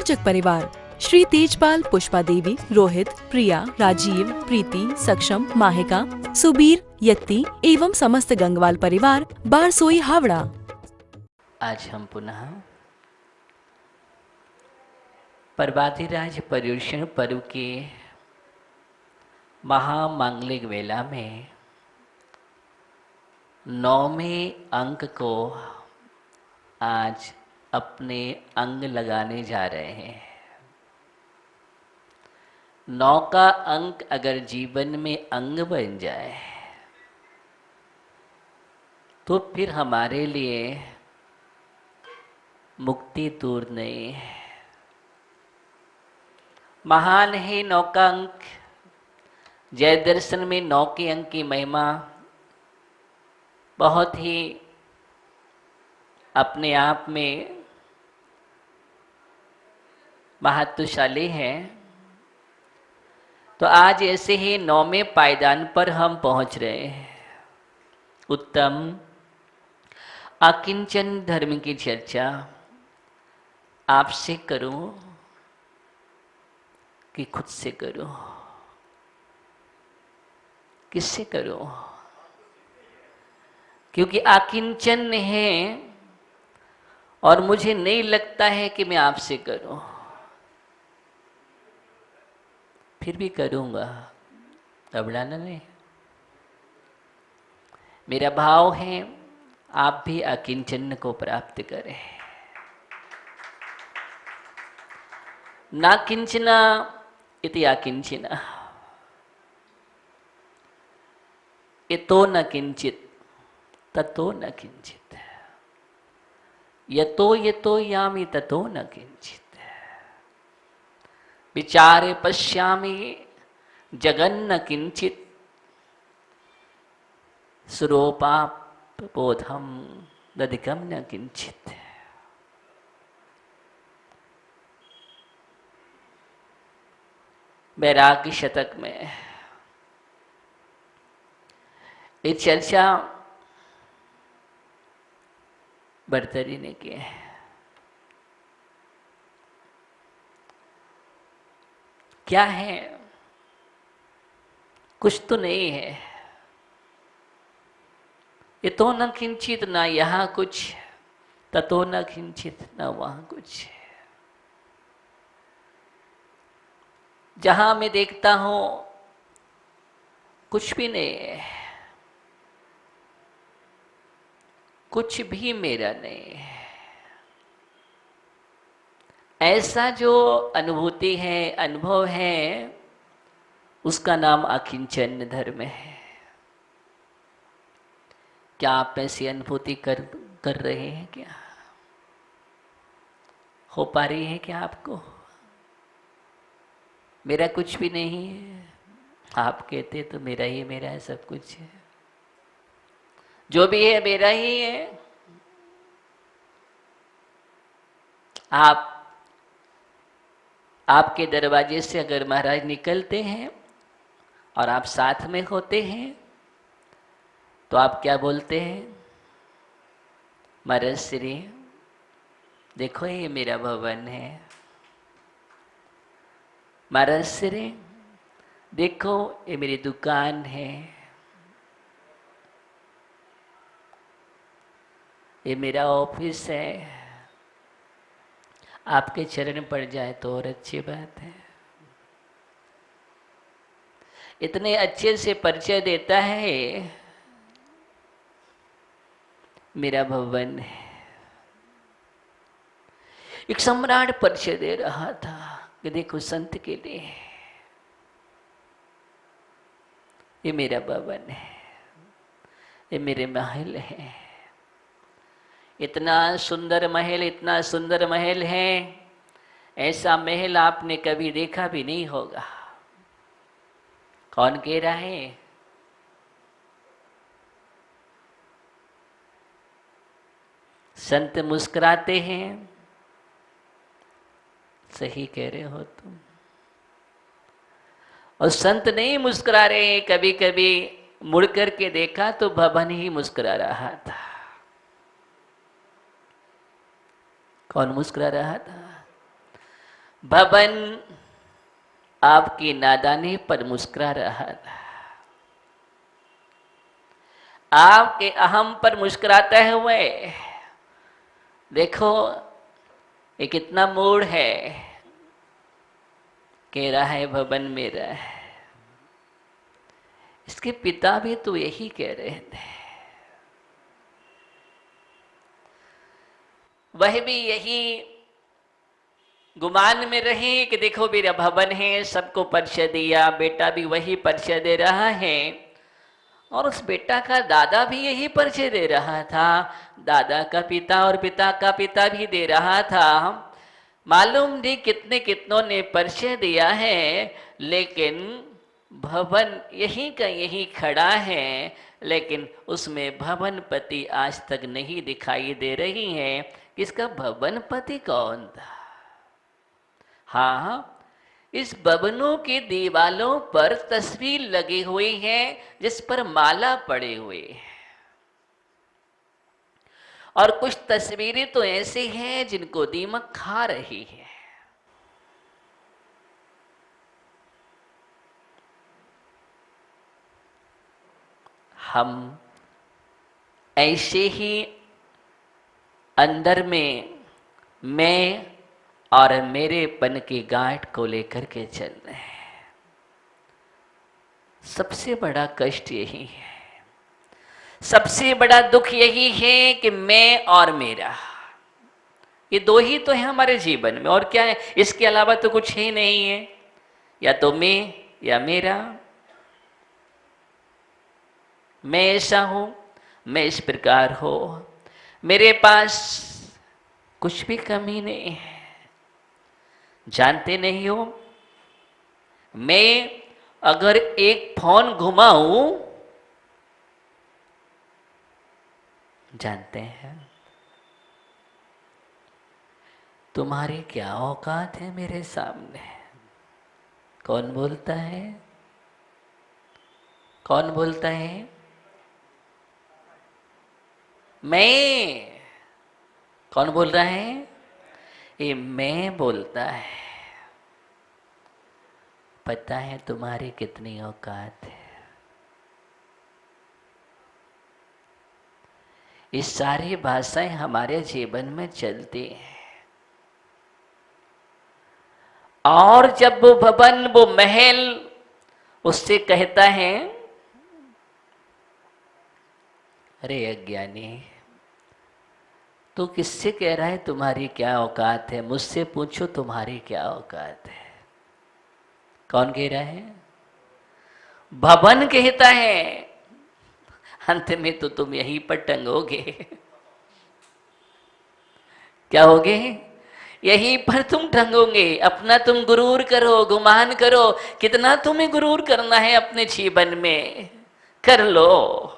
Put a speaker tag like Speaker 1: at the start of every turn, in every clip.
Speaker 1: प्रायोजक परिवार श्री तेजपाल, पुष्पा देवी, रोहित, प्रिया, राजीव, प्रीति, सक्षम, माहिका, सुबीर, यत्ती एवं समस्त गंगवाल परिवार, बारसोई, हावड़ा।
Speaker 2: आज हम पुनः प्रभातिराज पर्युषण पर्व के महामांगलिक वेला में 9वें अंक को आज अपने अंग लगाने जा रहे हैं। 9 का अंक अगर जीवन में अंग बन जाए तो फिर हमारे लिए मुक्ति दूर नहीं है। महान है 9 का अंक। जय दर्शन में 9 के अंक की महिमा बहुत ही अपने आप में महत्वशाली है। तो आज ऐसे ही 9वें पायदान पर हम पहुंच रहे हैं। उत्तम अकिंचन धर्म की चर्चा आपसे करूं कि खुद से करूं? किससे करूं? क्योंकि अकिंचन है और मुझे नहीं लगता है कि मैं आपसे करूं, फिर भी करूंगा, घबराना नहीं। मेरा भाव है आप भी अकिंचन को प्राप्त करें। ना किंचना इति अकिंचना, यतो न किंचित ततो न किंचित, यतो यतो यामि ततो न किंचित, विचारे पश्यामि जगन्न किंचित, स्वरूपापबोधम दधिकम न किंचित। वैराग्य शतक में ये चर्चा भर्तृहरि ने की है। क्या है? कुछ तो नहीं है। ये तो न किंचित, ना यहाँ कुछ, ततो न किंचित, न वहाँ कुछ। जहां मैं देखता हूं कुछ भी नहीं है, कुछ भी मेरा नहीं है। ऐसा जो अनुभूति है, अनुभव है, उसका नाम अकिंचन धर्म है। क्या आप ऐसी अनुभूति कर रहे हैं? क्या हो पा रही है क्या आपको? मेरा कुछ भी नहीं है। आप कहते तो मेरा ही मेरा है, सब कुछ है, जो भी है मेरा ही है। आपके दरवाजे से अगर महाराज निकलते हैं और आप साथ में होते हैं तो आप क्या बोलते हैं? महाराज श्री देखो ये मेरा भवन है। महाराज श्री देखो ये मेरी दुकान है, ये मेरा ऑफिस है। आपके चरण पड़ जाए तो और अच्छी बात है। इतने अच्छे से परिचय देता है, मेरा भवन है। एक सम्राट परिचय दे रहा था कि देखो संत के लिए ये मेरा भवन है, ये मेरे महल है। इतना सुंदर महल, इतना सुंदर महल है, ऐसा महल आपने कभी देखा भी नहीं होगा। कौन कह रहा है? संत मुस्कुराते हैं। सही कह रहे हो तुम। और संत नहीं मुस्कुरा रहे। कभी कभी मुड़ करके देखा तो भवन ही मुस्कुरा रहा था। कौन मुस्कुरा रहा था? भवन आपकी नादानी पर मुस्कुरा रहा था, आपके अहम पर मुस्कुराते हुए। देखो ये कितना मूड है, कह रहा है भवन मेरा है। इसके पिता भी तो यही कह रहे थे, वह भी यही गुमान में रहे कि देखो मेरा भवन है, सबको परिचय दिया, बेटा भी वही परिचय दे रहा है। और उस बेटा का दादा भी यही परिचय दे रहा था, दादा का पिता और पिता का पिता भी दे रहा था। मालूम नहीं कितने कितनों ने परिचय दिया है, लेकिन भवन यही का यही खड़ा है, लेकिन उसमें भवनपति आज तक नहीं दिखाई दे रही है। इसका भवनपति कौन था? हाँ, इस भवनों की दीवालों पर तस्वीर लगी हुई है जिस पर माला पड़े हुए हैं, और कुछ तस्वीरें तो ऐसी हैं जिनको दीमक खा रही है। हम ऐसे ही अंदर में मैं और मेरेपन की गांठ को लेकर के चल रहे हैं। सबसे बड़ा कष्ट यही है, सबसे बड़ा दुख यही है कि मैं और मेरा, ये दो ही तो है हमारे जीवन में, और क्या है? इसके अलावा तो कुछ ही नहीं है, या तो मैं या मेरा। मैं ऐसा हूं, मैं इस प्रकार हो, मेरे पास कुछ भी कमी नहीं है। जानते नहीं हो, मैं अगर एक फोन घुमाऊं, जानते हैं तुम्हारी क्या औकात है मेरे सामने? कौन बोलता है? कौन बोलता है? मैं। कौन बोल रहा है? ये मैं बोलता है। पता है तुम्हारी कितनी औकात है? ये सारी भाषाएं हमारे जीवन में चलती हैं, और जब वो भवन, वो महल उससे कहता है, अरे अज्ञानी, तू किससे कह रहा है तुम्हारी क्या औकात है? मुझसे पूछो तुम्हारी क्या औकात है। कौन कह रहा है? भवन कहता है। अंत में तो तुम यहीं पर टंगोगे। क्या होगे? यहीं पर तुम टंगोगे। अपना तुम गुरूर करो, गुमान करो, कितना तुम्हें गुरूर करना है अपने जीवन में, कर लो।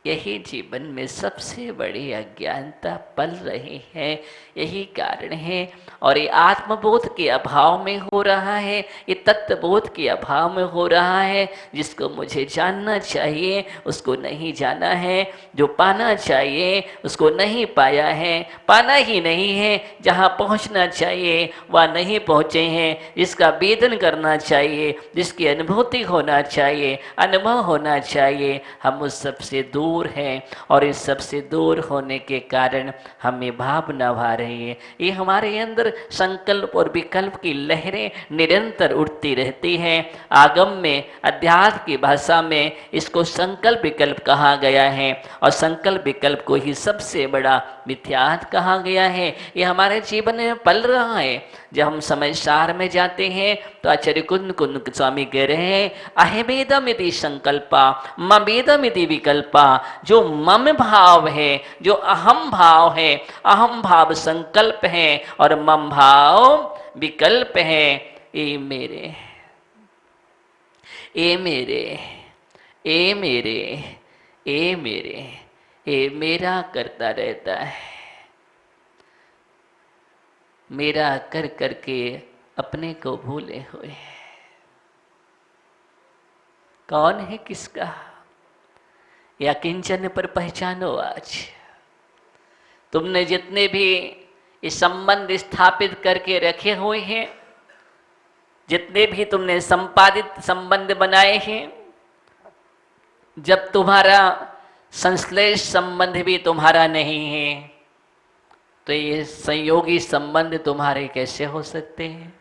Speaker 2: यही जीवन में सबसे बड़ी अज्ञानता पल रही है, यही कारण है। और ये आत्मबोध के अभाव में हो रहा है, ये तत्वबोध के अभाव में हो रहा है। जिसको मुझे जानना चाहिए उसको नहीं जाना है, जो पाना चाहिए उसको नहीं पाया है, पाना ही नहीं है। जहाँ पहुँचना चाहिए वहाँ नहीं पहुँचे हैं। जिसका वेदन करना चाहिए, जिसकी अनुभूति होना चाहिए, अनुभव होना चाहिए, हम उस सबसे दूर हैं। और इस सबसे दूर होने के कारण हमें भावना भा रही है। ये हमारे अंदर संकल्प और विकल्प की लहरें निरंतर उठती रहती हैं। आगम में, अध्यात्म की भाषा में इसको संकल्प विकल्प कहा गया है, और संकल्प विकल्प को ही सबसे बड़ा मिथ्यात्व कहा गया है। ये हमारे जीवन में पल रहा है। जब हम समय सार में जाते हैं तो आचार्य कुंद कुंद स्वामी कह रहे हैं, अहमेदमिति संकल्पा ममेदमिति विकल्पा। जो मम भाव है, जो अहम भाव है, अहम भाव संकल्प है और मम भाव विकल्प है। ये मेरे, ये मेरे, ये मेरे, ये मेरे, ये मेरा करता रहता है। मेरा कर करके अपने को भूले हुए। कौन है किसका? या किंचन पर पहचानो आज। तुमने जितने भी ये संबंध स्थापित करके रखे हुए हैं। जितने भी तुमने संपादित संबंध बनाए हैं, जब तुम्हारा संश्लेष संबंध भी तुम्हारा नहीं है, तो ये संयोगी संबंध तुम्हारे कैसे हो सकते हैं?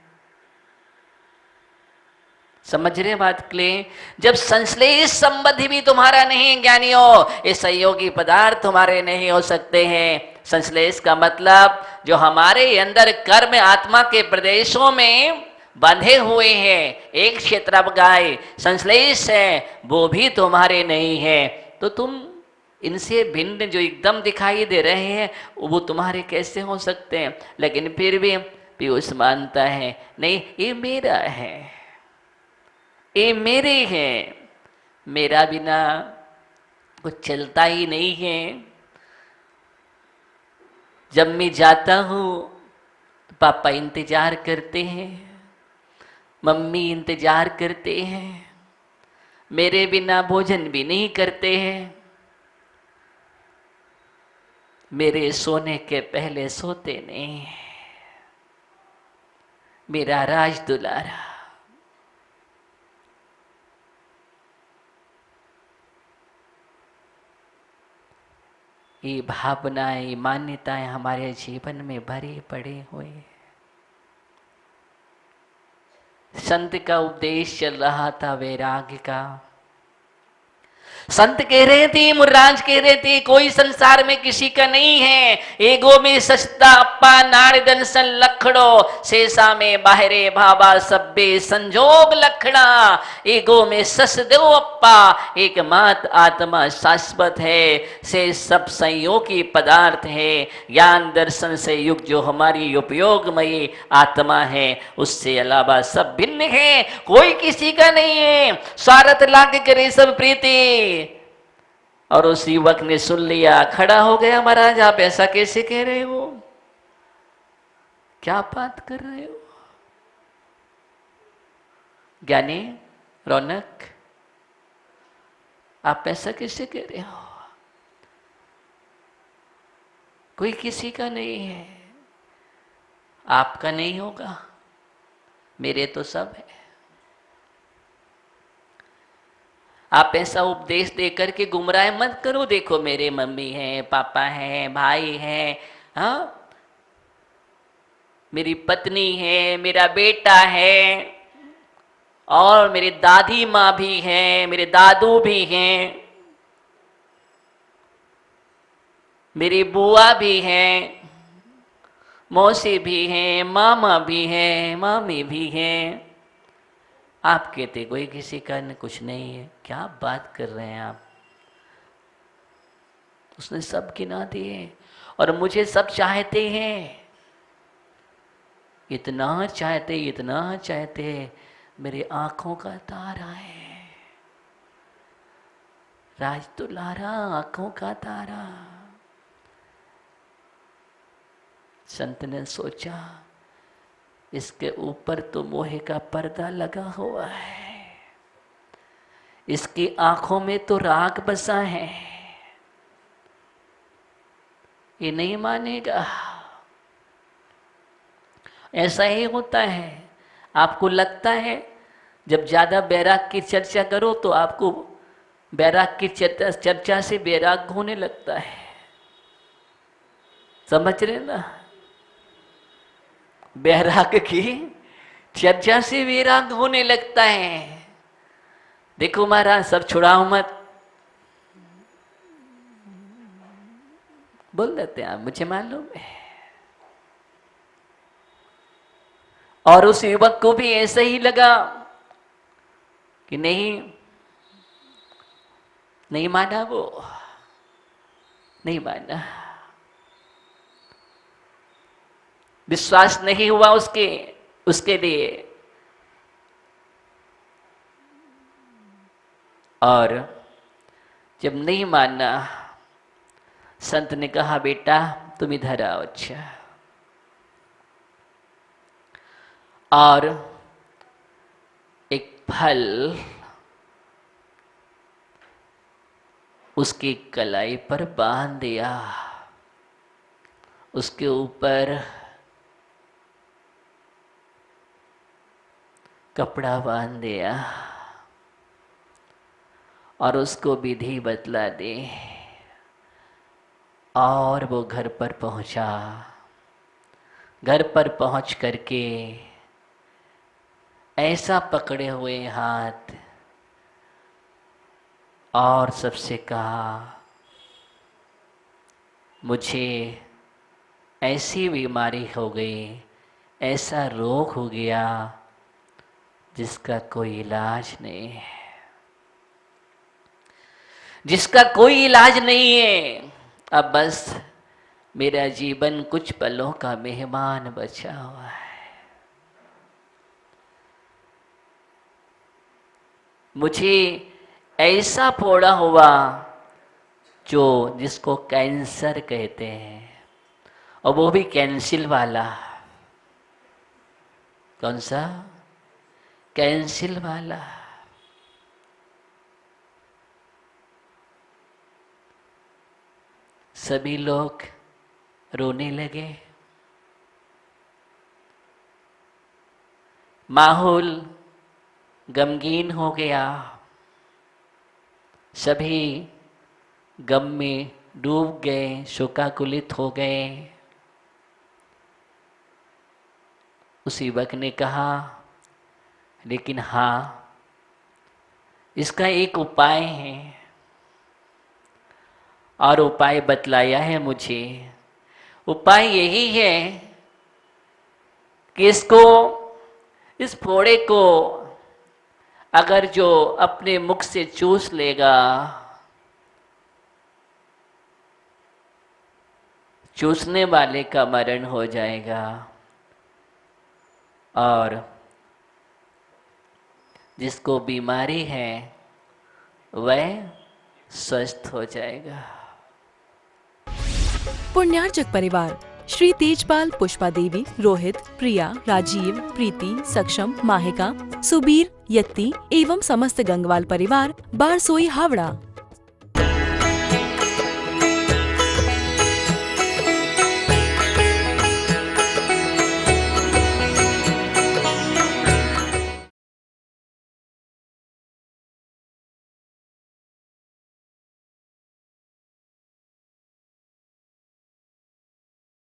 Speaker 2: समझ रहे बात के लिए? जब संश्लेष संबंध भी तुम्हारा नहीं ज्ञानियों, ये संयोगी पदार्थ तुम्हारे नहीं हो सकते हैं। संश्लेष का मतलब जो हमारे अंदर कर्म आत्मा के प्रदेशों में बंधे हुए हैं, एक क्षेत्र गाय संश्लेष है, वो भी तुम्हारे नहीं है। तो तुम इनसे भिन्न जो एकदम दिखाई दे रहे हैं, वो तुम्हारे कैसे हो सकते हैं? लेकिन फिर भी पीयूष मानता है, नहीं ये मेरा है, ये मेरे हैं, मेरा बिना कुछ चलता ही नहीं है। जब मैं जाता हूँ तो पापा इंतजार करते हैं, मम्मी इंतजार करते हैं, मेरे बिना भोजन भी नहीं करते हैं, मेरे सोने के पहले सोते नहीं, मेरा राज दुलारा। ये भावनाएं, ये मान्यताएं हमारे जीवन में भरी पड़ी हुई है। संत का उपदेश चल रहा था वैराग्य का। संत कह रहे थे, मुर्राज कह रहे थे, कोई संसार में किसी का नहीं है। एगो में सस्ता अप्पा नारदन सन लखड़ो, शेषा में बाहरे भाबा सब्बे संजोग लखड़ा। एगो में सस दो अप्पा, एक मात आत्मा शाश्वत है, से सब संयोगी पदार्थ है। ज्ञान दर्शन से युक्त जो हमारी उपयोगमयी आत्मा है, उससे अलावा सब भिन्न है, कोई किसी का नहीं है। स्वार्थ लाग करे सब प्रीति। और उस युवक ने सुन लिया, खड़ा हो गया, महाराज आप ऐसा कैसे कह रहे हो, क्या बात कर रहे हो? ज्ञानी रौनक, आप ऐसा कैसे कह रहे हो? कोई किसी का नहीं है, आपका नहीं होगा, मेरे तो सब है। आप ऐसा उपदेश देकर के गुमराह मत करो। देखो मेरे मम्मी हैं, पापा हैं, भाई हैं, हाँ, मेरी पत्नी है, मेरा बेटा है, और मेरी दादी माँ भी हैं, मेरे दादू भी हैं, मेरी बुआ भी हैं, मौसी भी हैं, मामा भी हैं, मामी भी हैं। आप कहते कोई किसी का कुछ नहीं है, क्या बात कर रहे हैं आप? उसने सब गिना दिए और मुझे सब चाहते हैं, इतना चाहते, इतना चाहते, मेरे आंखों का तारा है, राज दुलारा, आंखों का तारा। संत ने सोचा, इसके ऊपर तो मोह का पर्दा लगा हुआ है, इसकी आंखों में तो राग बसा है, ये नहीं मानेगा। ऐसा ही होता है। आपको लगता है जब ज्यादा बैराग की चर्चा करो तो आपको बैराग की चर्चा से बैराग होने लगता है। समझ रहे ना? बैराग की चर्चा से वैराग होने लगता है। देखो महाराज, सब छुड़ाओ मत बोल देते हैं आप, मुझे मालूम है। और उस युवक को भी ऐसा ही लगा कि नहीं माना, वो नहीं माना, विश्वास नहीं हुआ उसके लिए। और जब नहीं माना, संत ने कहा, बेटा तुम इधर आओ। अच्छा, और एक फल उसकी कलाई पर बांध दिया। उसके ऊपर कपड़ा बांध दिया और उसको विधि बतला दी और वो घर पर पहुंचा। घर पर पहुंच करके ऐसा पकड़े हुए हाथ और सबसे कहा, मुझे ऐसी बीमारी हो गई, ऐसा रोग हो गया जिसका कोई इलाज नहीं है, जिसका कोई इलाज नहीं है। अब बस मेरा जीवन कुछ पलों का मेहमान बचा हुआ है। मुझे ऐसा फोड़ा हुआ जिसको कैंसर कहते हैं, और वो भी कैंसिल वाला। कौन सा? कैंसिल वाला। सभी लोग रोने लगे। माहौल गमगीन हो गया। सभी गम में डूब गए, शोकाकुलित हो गए। उस युवक ने कहा, लेकिन हाँ, इसका एक उपाय है, और उपाय बतलाया है मुझे। उपाय यही है कि इस फोड़े को अगर जो अपने मुख से चूस लेगा, चूसने वाले का मरण हो जाएगा और जिसको बीमारी है वह स्वस्थ हो जाएगा।
Speaker 1: पुण्यार्चक परिवार श्री तेजपाल, पुष्पा देवी, रोहित, प्रिया, राजीव, प्रीति, सक्षम, माहिका, सुबीर, यत्ती एवं समस्त गंगवाल परिवार, बारसोई, हावड़ा।